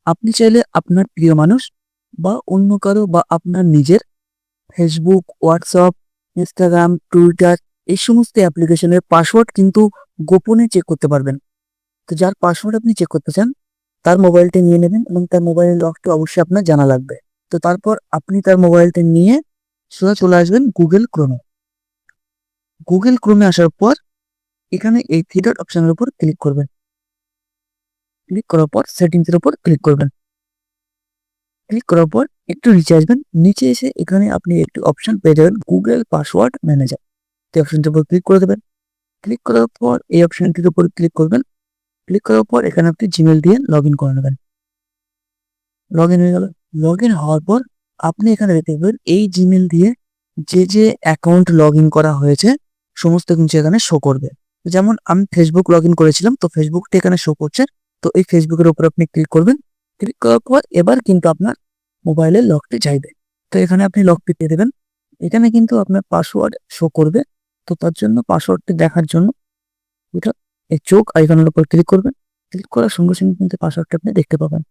আপনি চাইলে আপনার প্রিয় মানুষ বা অন্য কারো বা আপনার নিজের ফেসবুক, হোয়াটসঅ্যাপ, ইনস্টাগ্রাম, টুইটার এই সমস্ত অ্যাপ্লিকেশনের পাসওয়ার্ড কিন্তু গোপনে চেক করতে পারবেন। তো যার পাসওয়ার্ড আপনি চেক করতে চান তার মোবাইলটা নিয়ে নেবেন এবং তার মোবাইলের লকটা অবশ্যই আপনার জানা লাগবে। তো তারপর আপনি তার মোবাইলটা নিয়ে সোজা চলে আসবেন গুগল ক্রোমে। গুগল ক্রোমে আসার পর এখানে এই থ্রি ডট অপশনের উপর ক্লিক করবেন। ক্লিক করার পর সেটিংস এর উপর ক্লিক করবেন। ক্লিক করার পর একটু নিচে আসবেন। নিচে এসে এখানে আপনি একটি অপশন পেয়ে যাবেন গুগল পাসওয়ার্ড ম্যানেজার। এই অপশনটির উপর ক্লিক করে দেবেন। ক্লিক করার পর এই অপশনটির উপর ক্লিক করবেন। ক্লিক করার পর এখানে আপনি জিমেল দিয়ে লগ ইন করে নেবেন। লগ ইন হয়ে গেল। লগ ইন হওয়ার পর আপনি এখানে দেখতে পাবেন এই জিমেল দিয়ে যে অ্যাকাউন্ট লগ ইন করা হয়েছে সমস্ত কিছু এখানে শো করবে। যেমন আমি ফেসবুক লগ ইন করেছিলাম, তো ফেসবুকটা এখানে শো করছে। তো এই ফেসবুকের উপর আপনি ক্লিক করবেন। ক্লিক করার পর এবার কিন্তু আপনার মোবাইলের লকটি চাইবে। তো এখানে আপনি লকটি দিয়ে দেবেন। এখানে কিন্তু আপনার পাসওয়ার্ড শো করবে। তো তার জন্য পাসওয়ার্ডটি দেখার জন্য এটা এই চোখ আইকনের উপর ক্লিক করবেন। ক্লিক করার সঙ্গে সঙ্গে কিন্তু পাসওয়ার্ডটা আপনি দেখতে পাবেন।